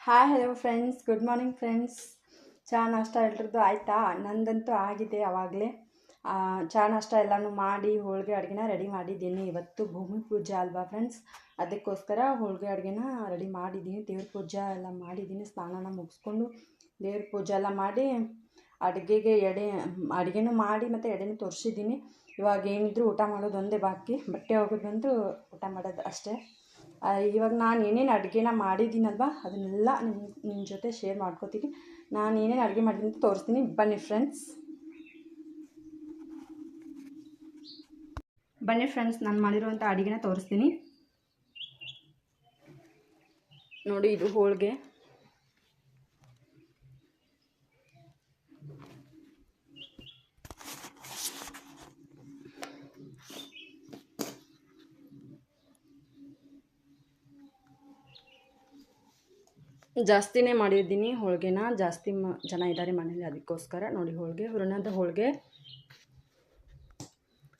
Hi hello friends, good morning friends. ಚಹಾ ನಾಷ್ಟ ಎಲ್ರದ್ದು ಆಯಿತಾ? ನಂದಂತೂ ಆಗಿದೆ ಆವಾಗಲೇ. ಚಹಾ ನಾಷ್ಟ ಎಲ್ಲನೂ ಮಾಡಿ ಹೋಳಿಗೆ ಅಡುಗೆನ ರೆಡಿ ಮಾಡಿದ್ದೀನಿ. ಇವತ್ತು ಭೂಮಿ ಪೂಜೆ ಅಲ್ವಾ ಫ್ರೆಂಡ್ಸ್, ಅದಕ್ಕೋಸ್ಕರ ಹೋಳಿಗೆ ಅಡುಗೆನ ರೆಡಿ ಮಾಡಿದ್ದೀನಿ. ದೇವ್ರ ಪೂಜೆ ಎಲ್ಲ ಮಾಡಿದ್ದೀನಿ. ಸ್ನಾನನ ಮುಗಿಸ್ಕೊಂಡು ದೇವ್ರ ಪೂಜೆ ಎಲ್ಲ ಮಾಡಿ ಅಡುಗೆಗೆ ಅಡುಗೆನೂ ಮಾಡಿ ಮತ್ತು ಎಡೆನೂ ತೋರಿಸಿದ್ದೀನಿ. ಇವಾಗ ಏನಿದ್ರು ಊಟ ಮಾಡೋದು ಒಂದೇ ಬಾಕಿ. ಬಟ್ಟೆ ಒಗೆದು ಬಂದು ಊಟ ಮಾಡೋದು ಅಷ್ಟೇ. ಇವಾಗ ನಾನು ಏನೇನು ಅಡುಗೆನ ಮಾಡಿದ್ದೀನಲ್ವ ಅದನ್ನೆಲ್ಲ ನಿಮ್ಮ ಜೊತೆ ಶೇರ್ ಮಾಡ್ಕೋತೀನಿ. ನಾನು ಏನೇನು ಅಡುಗೆ ಮಾಡಿದ್ದೀನಿ ಅಂತ ತೋರಿಸ್ತೀನಿ. ಬನ್ನಿ ಫ್ರೆಂಡ್ಸ್, ನಾನು ಮಾಡಿರುವಂಥ ಅಡುಗೆನ ತೋರಿಸ್ತೀನಿ. ನೋಡಿ, ಇದು ಹೋಳಿಗೆ. ಜಾಸ್ತಿನೇ ಮಾಡಿದ್ದೀನಿ ಹೋಳಿಗೆನ. ಜಾಸ್ತಿ ಜನ ಇದ್ದಾರೆ ಮನೇಲಿ, ಅದಕ್ಕೋಸ್ಕರ. ನೋಡಿ, ಹೋಳಿಗೆ, ಹೂರಣದ ಹೋಳಿಗೆ.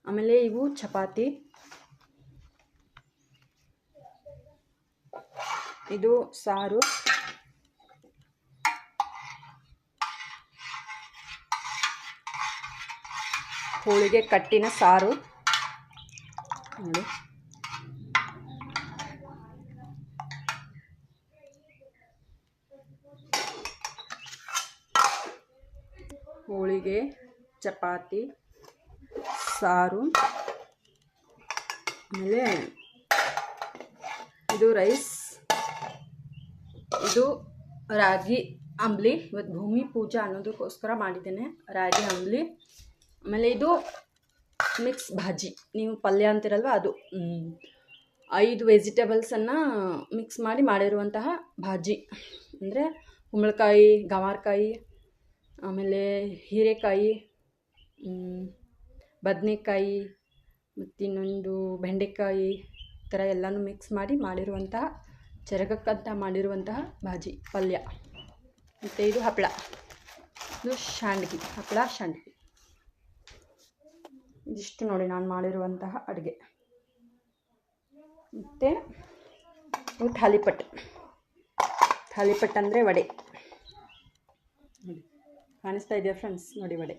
ಆಮೇಲೆ ಇವು ಚಪಾತಿ, ಇದು ಸಾರು, ಹೋಳಿಗೆ ಕಟ್ಟಿನ ಸಾರು. ನೋಡಿ, ಹೋಳಿಗೆ, ಚಪಾತಿ, ಸಾರು. ಆಮೇಲೆ ಇದು ರೈಸ್, ಇದು ರಾಗಿ ಅಂಬ್ಲಿ. ಇವತ್ತು ಭೂಮಿ ಪೂಜೆ ಅನ್ನೋದಕ್ಕೋಸ್ಕರ ಮಾಡಿದ್ದೇನೆ ರಾಗಿ ಅಂಬ್ಲಿ. ಆಮೇಲೆ ಇದು ಮಿಕ್ಸ್ ಭಾಜಿ, ನೀವು ಪಲ್ಯ ಅಂತಿರಲ್ವ ಅದು. 5 ವೆಜಿಟೇಬಲ್ಸನ್ನು ಮಿಕ್ಸ್ ಮಾಡಿರುವಂತಹ ಭಾಜಿ. ಅಂದರೆ ಕುಂಬಳಕಾಯಿ, ಗವಾರಕಾಯಿ, ಆಮೇಲೆ ಹೀರೆಕಾಯಿ, ಬದನೆಕಾಯಿ, ಮತ್ತಿನ್ನೊಂದು ಬೆಂಡೆಕಾಯಿ, ಈ ಥರ ಎಲ್ಲನೂ ಮಿಕ್ಸ್ ಮಾಡಿರುವಂತಹ ಚೆರಗಕ್ಕಂತ ಮಾಡಿರುವಂತಹ ಭಾಜಿ ಪಲ್ಯ. ಮತ್ತು ಇದು ಹಪ್ಪಳ, ಇದು ಹಪ್ಪಳ ಶಾಂಡ್ಗಿ. ಇದಿಷ್ಟು ನೋಡಿ ನಾನು ಮಾಡಿರುವಂತಹ ಅಡುಗೆ. ಮತ್ತು ಇದು ಥಾಲಿಪಟ್ ಅಂದರೆ ವಡೆ. ನೋಡಿ, ಕಾಣಿಸ್ತಾ ಇದೆಯಾ ಫ್ರೆಂಡ್ಸ್? ನೋಡಿ, ವಡೆ.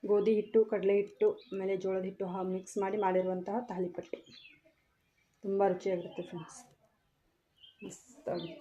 ಗೋಧಿ ಹಿಟ್ಟು, ಕಡಲೆ ಹಿಟ್ಟು, ಆಮೇಲೆ ಜೋಳದ ಹಿಟ್ಟು ಮಿಕ್ಸ್ ಮಾಡಿರುವಂತಹ ತಾಲಿಪಟ್ಟು. ತುಂಬ ರುಚಿಯಾಗಿರುತ್ತೆ ಫ್ರೆಂಡ್ಸ್, ಮಸ್ತಾಗಿ.